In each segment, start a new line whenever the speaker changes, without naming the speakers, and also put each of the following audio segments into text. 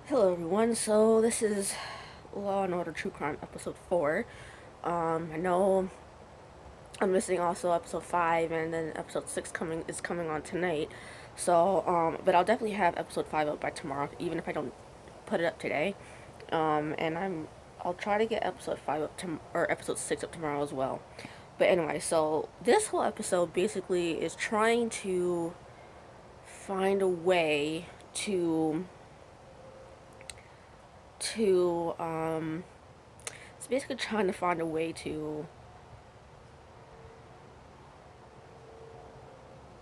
Hello everyone, so this is Law and Order True Crime episode 4. I know I'm missing also episode 5 and then episode 6 coming on tonight. So, but I'll definitely have episode 5 up by tomorrow, even if I don't put it up today. And I'll try to get episode 5 up or episode 6 up tomorrow as well. But anyway, so this whole episode basically is trying to find a way to it's basically trying to find a way to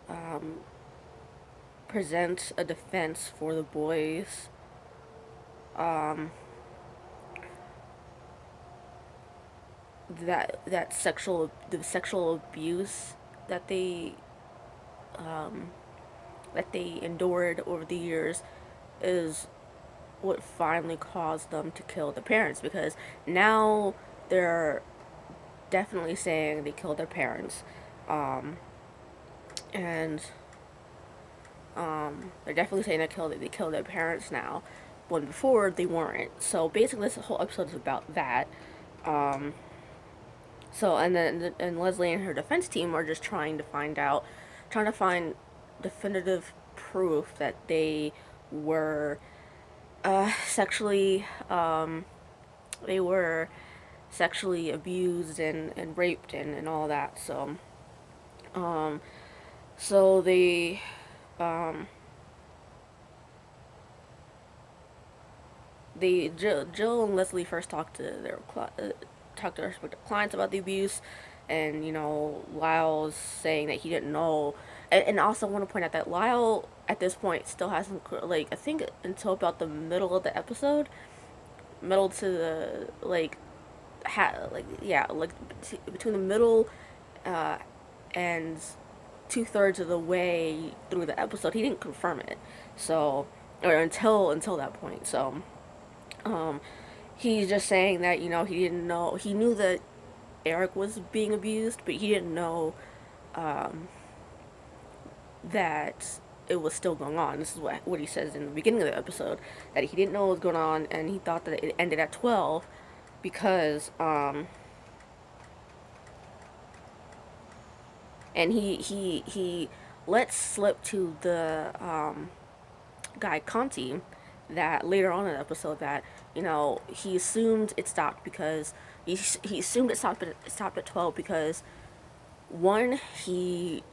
um, present a defense for the boys, um, that sexual abuse that they um, that they endured over the years is what finally caused them to kill their parents, because now they're definitely saying they killed their parents, um, and they're definitely saying they killed their parents now, when before they weren't. So basically, this whole episode is about that. Um, so and Leslie and her defense team are just trying to find definitive proof that they were sexually they were sexually abused and raped and all that. Um, so they um, Jill and Leslie first talked to their respective clients about the abuse, and Lyle's saying that he didn't know, and also want to point out that Lyle at this point still hasn't, like, I think until about the middle of the episode, middle to the between the middle uh, and 2/3 of the way through the episode, he didn't confirm it. So, or until that point. So um, he's just saying that he didn't know. He knew that Eric was being abused, but he didn't know um, that it was still going on. This is what he says in the beginning of the episode, that he didn't know what was going on, and he thought that it ended at 12 because and he let slip to the guy Conti that later on in the episode that he assumed it stopped because he assumed it stopped at 12 because one, he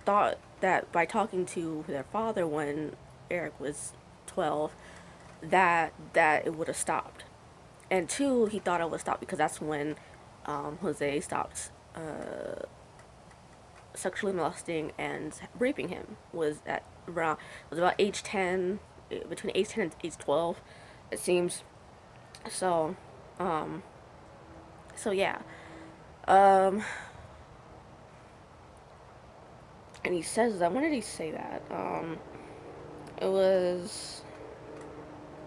thought that by talking to their father when Eric was 12, that it would have stopped, and two, he thought it would stop because that's when Jose stopped sexually molesting and raping him, was about age 10, between age 10 and age 12, it seems. So um yeah. um and he says that, when did he say that? It was,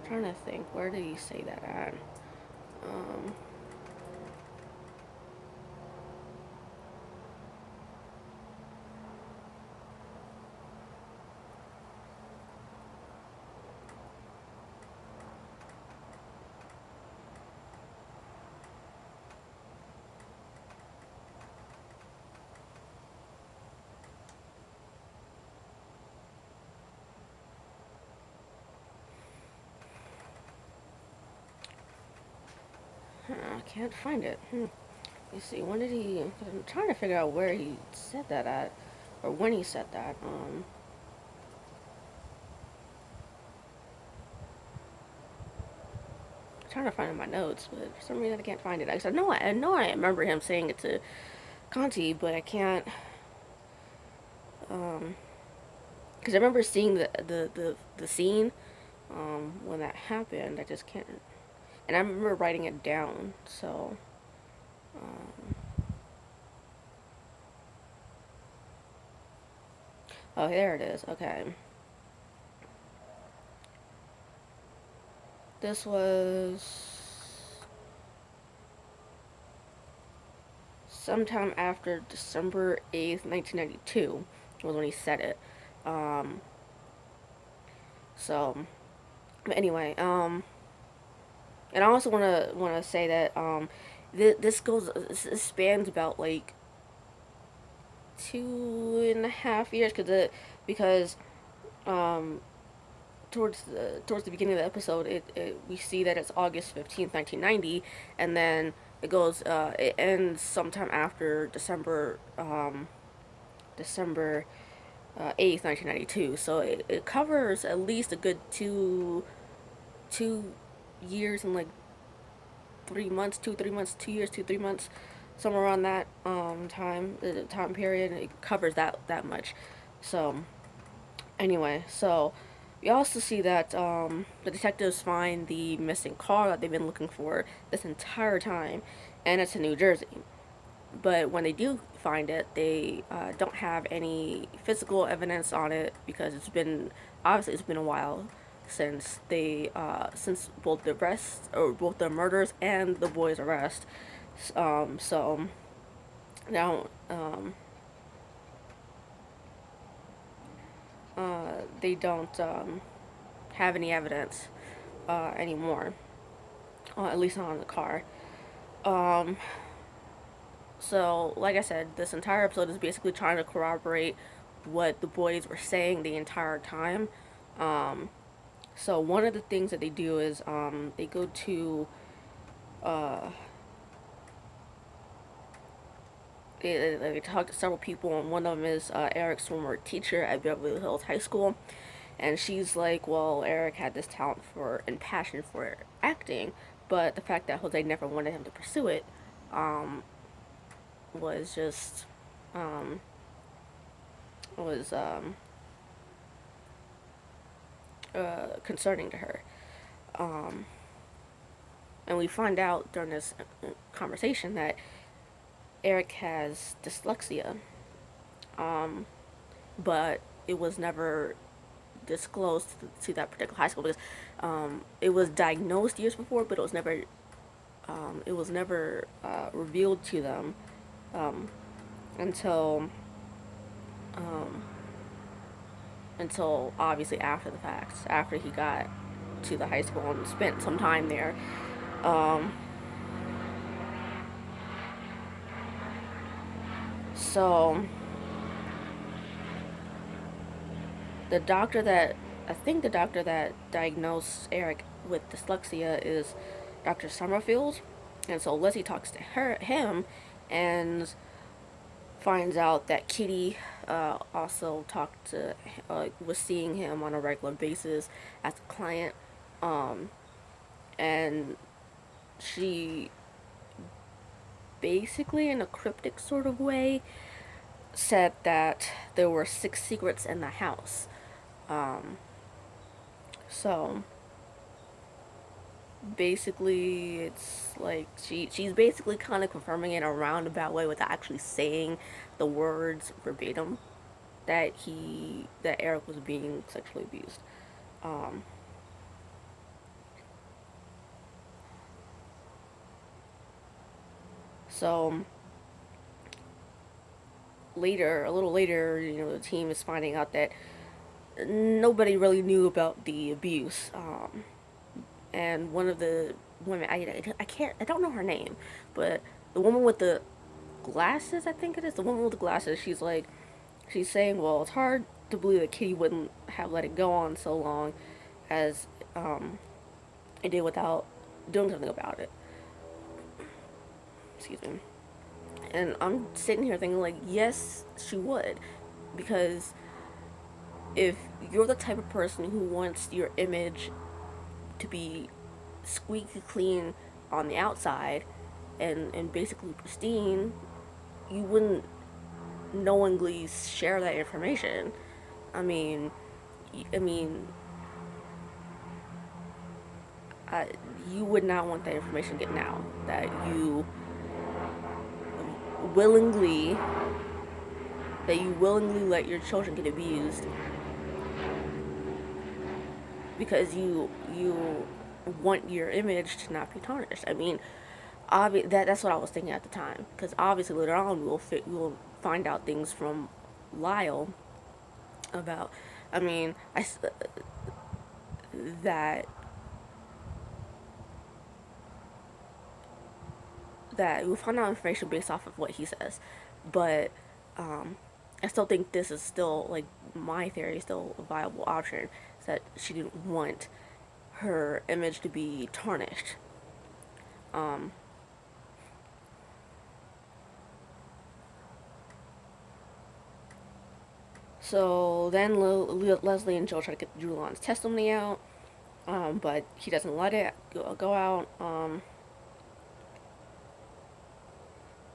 I'm trying to think, where did he say that at? um I can't find it. You see, when did he? I'm trying to figure out where he said that at, or when he said that. I'm trying to find it in my notes, but for some reason I can't find it. I know I remember him saying it to Conti, but I can't. Because I remember seeing the scene when that happened. I just can't. And I remember writing it down. So. Um, oh, there it is. Okay. This was sometime after December 8th, 1992 was when he said it. Um, so But anyway, and I also wanna say that this spans about like 2.5 years, because um towards the beginning of the episode, we see that it's August 15th, 1990, and then it ends sometime after December 8th, 1992. So it covers at least a good 2 years and like 3 months, 2 3 months, 2 years, 2 3 months, somewhere around that time period. It covers that much. So anyway, so we also see that the detectives find the missing car that they've been looking for this entire time, and it's in New Jersey. But when they do find it, they don't have any physical evidence on it, because it's been a while since both both the murders and the boy's arrest. So now they don't have any evidence anymore, at least not on the car. Um, so, like I said, this entire episode is basically trying to corroborate what the boys were saying the entire time. Um, so one of the things that they do is they go to uh, they talk to several people, and one of them is Eric's former teacher at Beverly Hills High School, and she's like, well, Eric had this talent for and passion for acting, but the fact that Jose never wanted him to pursue it um, was just um, was concerning to her. Um, and we find out during this conversation that Eric has dyslexia, um, but it was never disclosed to that particular high school, because it was diagnosed years before, but it was never revealed to them um, until um, until obviously after the fact, after he got to the high school and spent some time there. Um, so the doctor that I think the doctor that diagnosed Eric with dyslexia is Dr. Summerfield, and so Lizzie talks to him, and finds out that Kitty also was seeing him on a regular basis as a client, um, and she basically, in a cryptic sort of way, said that there were 6 secrets in the house. Um, so basically, it's like she's basically kind of confirming it in a roundabout way without actually saying the words verbatim that Eric was being sexually abused. Um, so a little later, the team is finding out that nobody really knew about the abuse. And one of the women, I don't know her name, but the woman with the glasses, I think it is, the woman with the glasses, she's saying, well, it's hard to believe that Kitty wouldn't have let it go on so long as it did without doing something about it. Excuse me. And I'm sitting here thinking, like, yes, she would. Because if you're the type of person who wants your image to be squeaky clean on the outside and basically pristine, you wouldn't knowingly share that information. I mean, I mean, you would not want that information getting out. That you willingly, let your children get abused because you want your image to not be tarnished. I mean, that's what I was thinking at the time. Because obviously later on we'll find out things from Lyle about. I mean, that that we'll find out information based off of what he says, but I still think this is still, like, my theory is still a viable option, is that she didn't want her image to be tarnished. So then Leslie and Joe try to get Julian's testimony out, but he doesn't let it go out.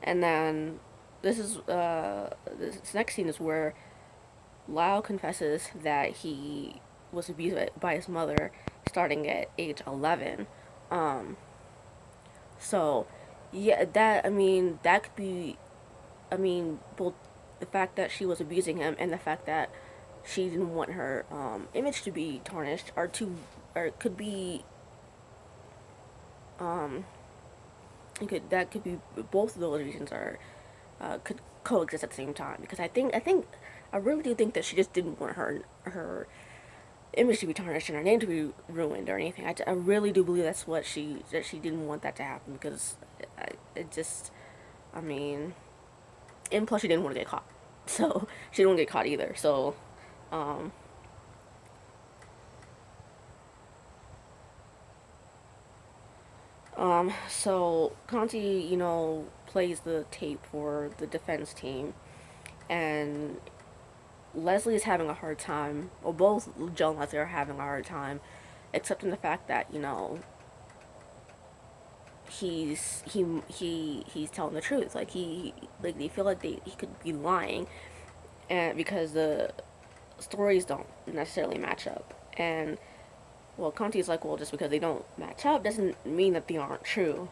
And then this next scene is where Lyle confesses that he was abused by his mother starting at age 11. So, yeah, that could be, both the fact that she was abusing him and the fact that she didn't want her image to be tarnished or could be, that could be, both of those reasons are, could coexist at the same time. Because I really do think that she just didn't want her image to be tarnished and her name to be ruined or anything. I really do believe that she didn't want that to happen, because it just, I mean, and plus she didn't want to get caught, so she didn't want to get caught either. So, so Conti, plays the tape for the defense team, and Leslie is having a hard time, or both Joe and Leslie are having a hard time accepting the fact that, he's telling the truth. Like, they feel like he could be lying, and because the stories don't necessarily match up. And, well, Conti's like, well, just because they don't match up doesn't mean that they aren't true.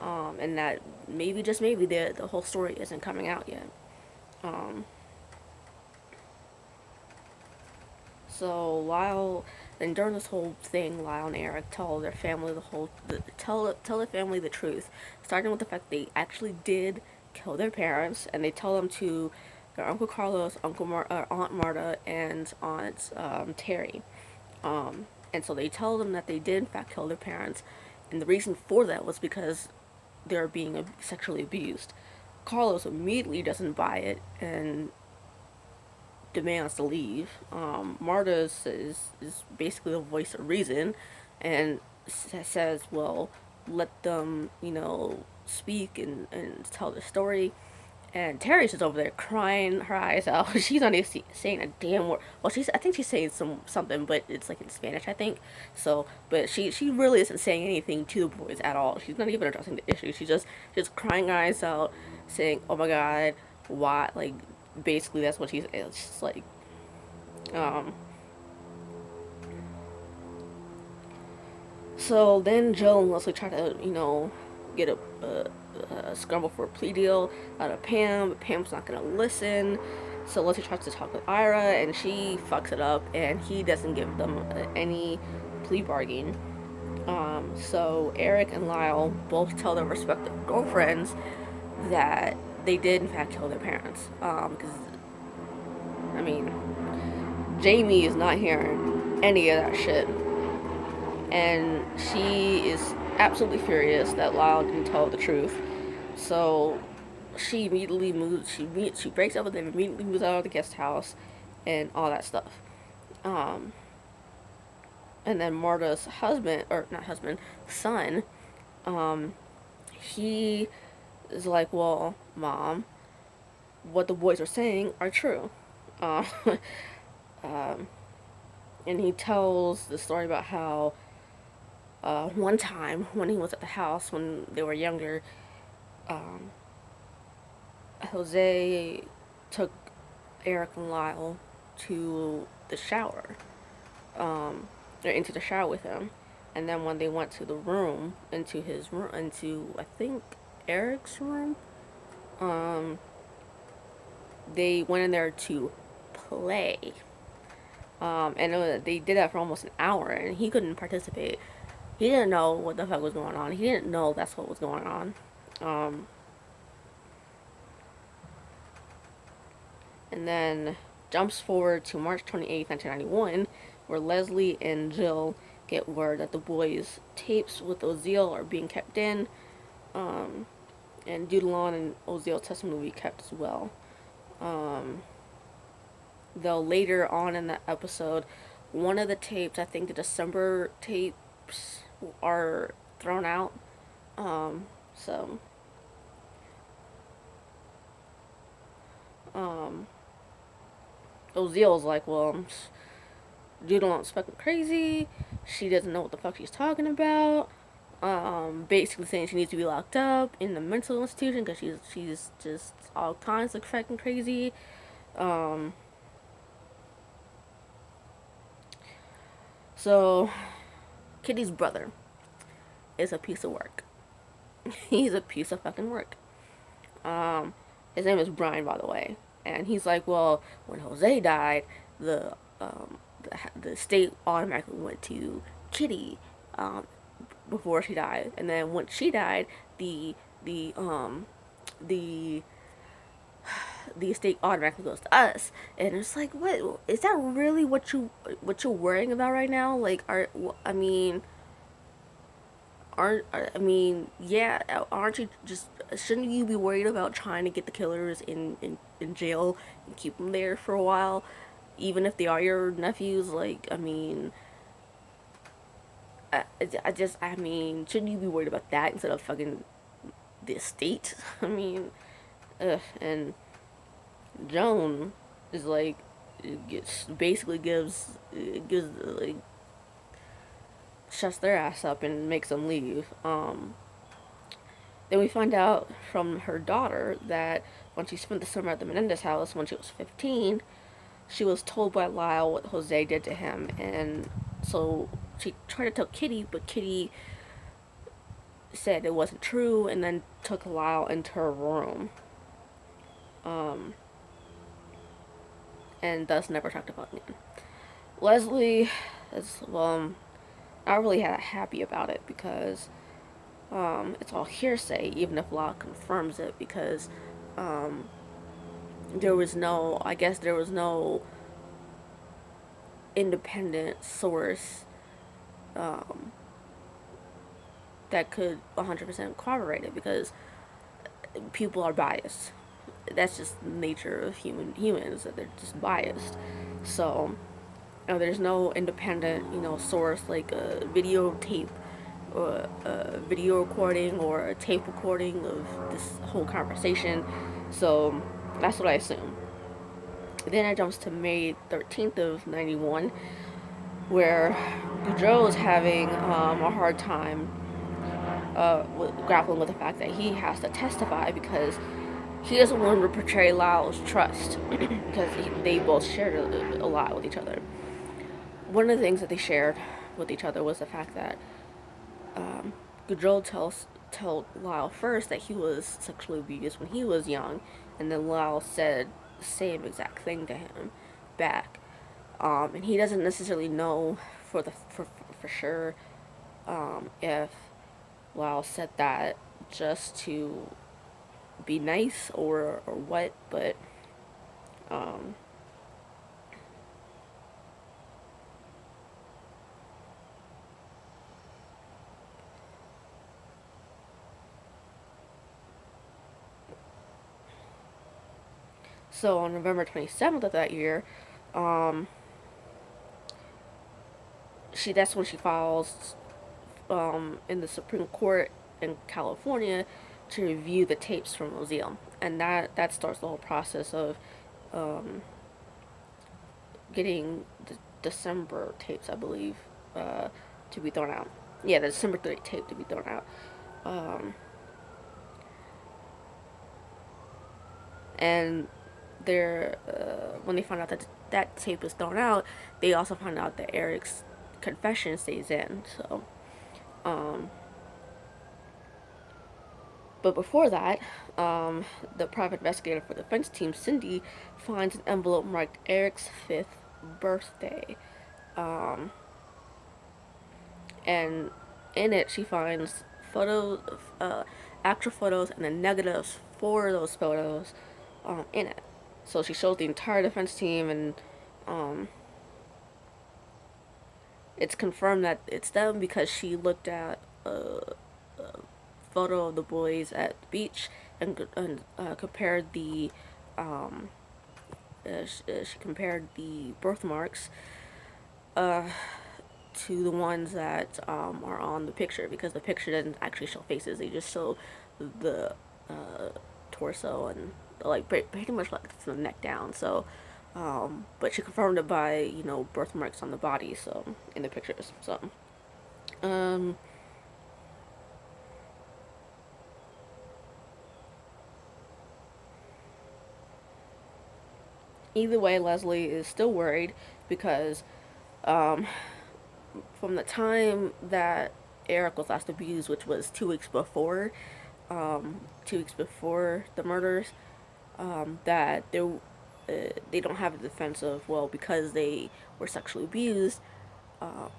And that maybe, just maybe, the whole story isn't coming out yet. So Lyle, and during this whole thing, Lyle and Eric tell their family tell the family the truth, starting with the fact they actually did kill their parents, and they tell them to their Uncle Carlos, Aunt Marta, and Aunt Terry. And so they tell them that they did in fact kill their parents, and the reason for that was because they're being sexually abused. Carlos immediately doesn't buy it and demands to leave. Marta is basically the voice of reason, and says, well, let them, speak and tell the story. And Terry's just over there crying her eyes out. She's not even saying a damn word. Well, I think she's saying something, but it's like in Spanish, I think. So, but she really isn't saying anything to the boys at all. She's not even addressing the issue. She's just crying her eyes out, saying, "Oh my God, why?" Like, basically, that's what she's. It's just like, So then Joe and Leslie try to, get a scramble for a plea deal out of Pam, but Pam's not gonna listen. So Leslie tries to talk with Ira, and she fucks it up, and he doesn't give them any plea bargain. So Eric and Lyle both tell their respective girlfriends that they did in fact kill their parents. Because, I mean, Jamie is not hearing any of that shit, and she is absolutely furious that Lyle didn't tell the truth. So she immediately moves. She breaks up with him, immediately moves out of the guest house, and all that stuff. And then Marta's husband, or not husband, son, he is like, well, Mom, what the boys are saying are true. Um, and he tells the story about how one time when he was at the house when they were younger, Jose took Eric and Lyle to the shower, or into the shower with him. And then when they went to the room, into I think Eric's room, they went in there to play. And they did that for almost an hour, and he couldn't participate. He didn't know what the fuck was going on. He didn't know that's what was going on. And then jumps forward to March 28th, 1991, where Leslie and Jill get word that the boys' tapes with Oziel are being kept in. and Dudalon and Oziel's testimony will be kept as well. Though later on in the episode, one of the tapes, I think the December tapes, are thrown out. So Oziel's like, well, Dudalon's fucking crazy. She doesn't know what the fuck she's talking about. Basically saying she needs to be locked up in the mental institution because she's just all kinds of fucking crazy. So Kitty's brother is a piece of work. He's a piece of fucking work. His name is Brian, by the way, and he's like, well, when Jose died, the the state automatically went to Kitty, before she died, and then once she died, the the um the the estate automatically goes to us. And it's like, what is that really what you're worrying about right now? Like, I mean, yeah, aren't you just, shouldn't you be worried about trying to get the killers in jail and keep them there for a while, even if they are your nephews? Like, I mean, I mean, shouldn't you be worried about that instead of fucking the estate? I mean, and Joan is like, basically gives like, shuts their ass up and makes them leave. Then we find out from her daughter that when she spent the summer at the Menendez house when she was 15, she was told by Lyle what Jose did to him, and so she tried to tell Kitty, but Kitty said it wasn't true, and then took Lyle into her room, and thus never talked about it again. Leslie is, well, not really happy about it because it's all hearsay, even if Lyle confirms it, because there was no independent source that could 100% corroborate it, because people are biased. That's just the nature of humans, that they're just biased. So, there's no independent, source, like a videotape or a video recording or a tape recording of this whole conversation. So that's what I assume. Then it jumps to May 13th of 91, where Boudreaux is having a hard time grappling with the fact that he has to testify because he doesn't want to betray Lyle's trust because they both shared a lot with each other. One of the things that they shared with each other was the fact that Boudreaux told Lyle first that he was sexually abused when he was young, and then Lyle said the same exact thing to him back. And he doesn't necessarily know for sure if Lyle said that just to be nice or what, but so on November 27th of that year, that's when she files in the Supreme Court in California to review the tapes from Oziel, and that starts the whole process of getting the December tapes, I believe, to be thrown out. Yeah, the December 30th tape to be thrown out. And when they find out that tape is thrown out, they also find out that Eric's confession stays in. So, but before that, the private investigator for the defense team, Cindy, finds an envelope marked Eric's 5th birthday. And in it, she finds photos, actual photos, and the negatives for those photos in it. So she shows the entire defense team, and it's confirmed that it's them because she looked at photo of the boys at the beach and compared the she compared the birthmarks uh, to the ones that are on the picture, because the picture doesn't actually show faces; they just show the torso and like pretty much like from the neck down. So, but she confirmed it by birthmarks on the body, so in the pictures. So, um, either way, Leslie is still worried because um, from the time that Eric was last abused, which was 2 weeks before, 2 weeks before the murders, that they don't have a defense of, well, because they were sexually abused, um,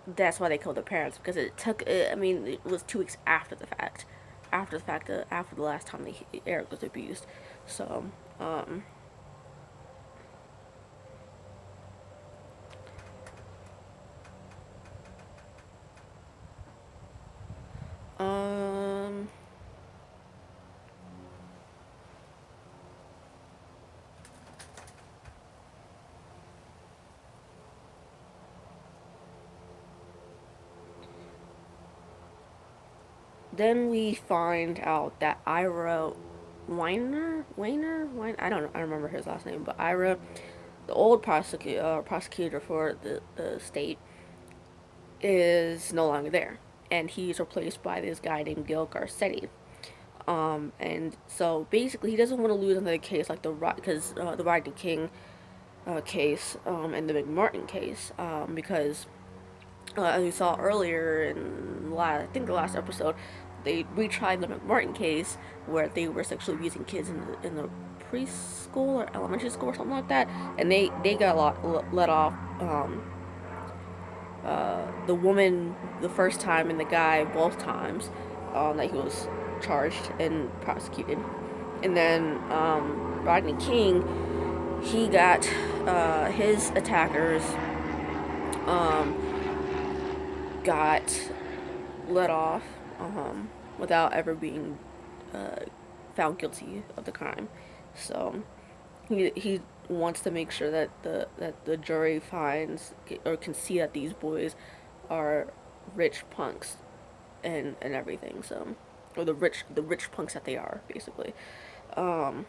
that's why they killed their parents, because it took I mean, it was 2 weeks after the last time Eric was abused. So um um then we find out that Ira Weiner, I don't know, I don't remember his last name, but Ira, the old prosecutor for the state, is no longer there, and he's replaced by this guy named Gil Garcetti. And so basically, he doesn't want to lose another case like because the Rodney King case, and the McMartin case, because as we saw earlier in I think the last episode, they retried the McMartin case where they were sexually abusing kids in the preschool or elementary school or something like that, and they got let off. The woman the first time and the guy both times, that he was charged and prosecuted. And then Rodney King, he got his attackers um, got let off without ever being uh, found guilty of the crime. So he wants to make sure that the jury finds or can see that these boys are rich punks and everything. So, or the rich punks that they are, basically. Um,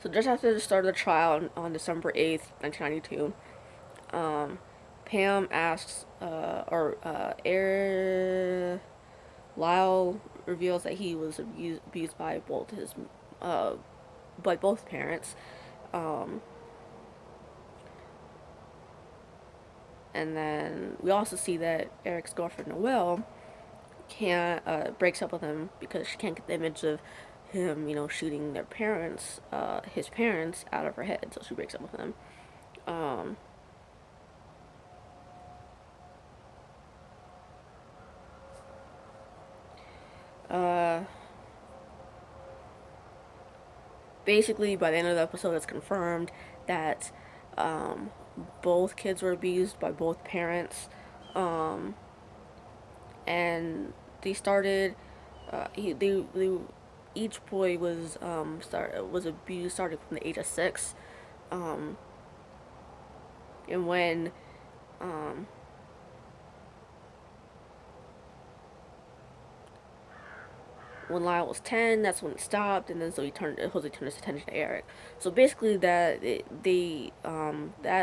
so just after the start of the trial on December 8th, 1992, Pam asks, Lyle reveals that he was abused by both parents. Um, and then we also see that Eric's girlfriend Noelle can't breaks up with him because she can't get the image of him, shooting his parents, out of her head. So she breaks up with him. Um, uh, Basically, by the end of the episode, it's confirmed that um, both kids were abused by both parents, um, and they started. They each boy was abused starting from the age of 6, um, and um, when Lyle was 10, that's when it stopped, and then so Jose turned his attention to Eric. So basically, that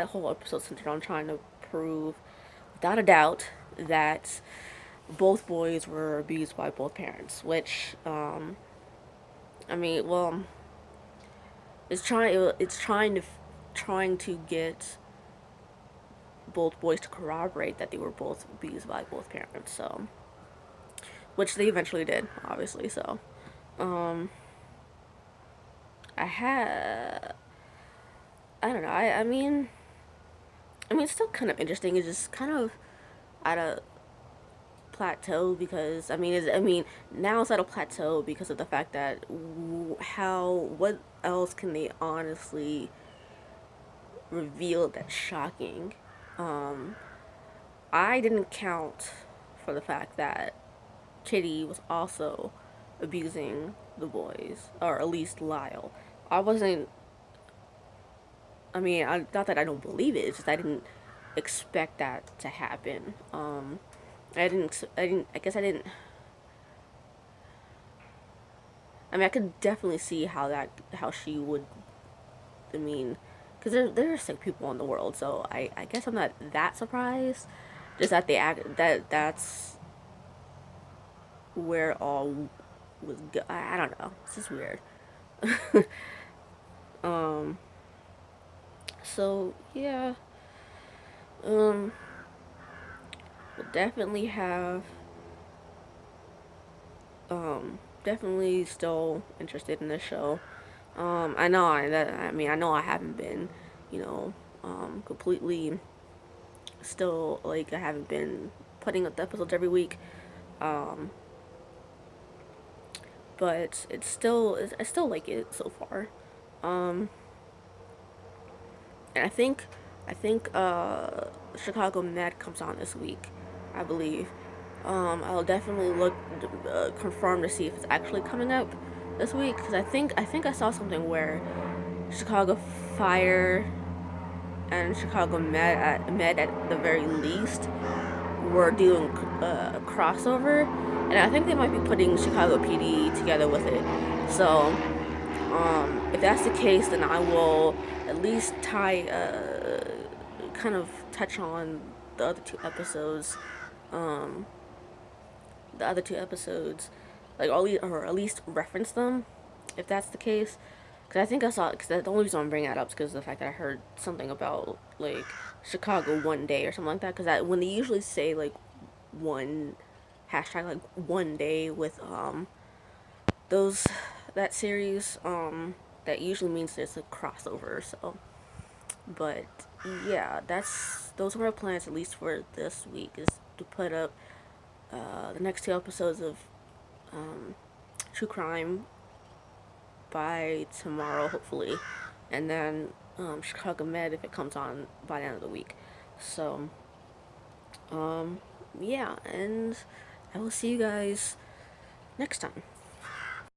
whole episode centered on trying to prove, without a doubt, that both boys were abused by both parents. Which, I mean, well, trying to get both boys to corroborate that they were both abused by both parents. So, which they eventually did, obviously. So, um, I had, I don't know. I mean, it's still kind of interesting. It's just kind of out of plateau because now it's at a plateau because of the fact that what else can they honestly reveal that's shocking? Um, I didn't count for the fact that Kitty was also abusing the boys, or at least Lyle. I wasn't. Not that I don't believe it. It's just I didn't expect that to happen. I didn't. I didn't. I guess I didn't. I could definitely see how she would. I mean, because there are sick people in the world, so I guess I'm not that surprised. Just that they act that's where it all was. I don't know. It's just weird. um. So yeah. Um. We'll definitely have. Definitely still interested in this show. I know I know I haven't been, you know, completely still like I haven't been putting up the episodes every week. Um, but I still like it so far. Um, and I think Chicago Med comes on this week, I believe. I'll definitely look confirm to see if it's actually coming up this week because I think I saw something where Chicago Fire and Chicago Med at the very least were doing a crossover, and I think they might be putting Chicago PD together with it. So, if that's the case, then I will at least kind of touch on the other two episodes, um, the other two episodes, like or at least reference them, if that's the case. Because I think I saw, because the only reason I'm bringing that up is because of the fact that I heard something about, like, Chicago one day or something like that. Because when they usually say, like, one, hashtag, like, one day with, those, that series, that usually means there's a crossover, so. But, yeah, those are my plans, at least for this week, is to put up, the next two episodes of, True Crime by tomorrow, hopefully, and then Chicago Med if it comes on by the end of the week. So, yeah, and I will see you guys next time.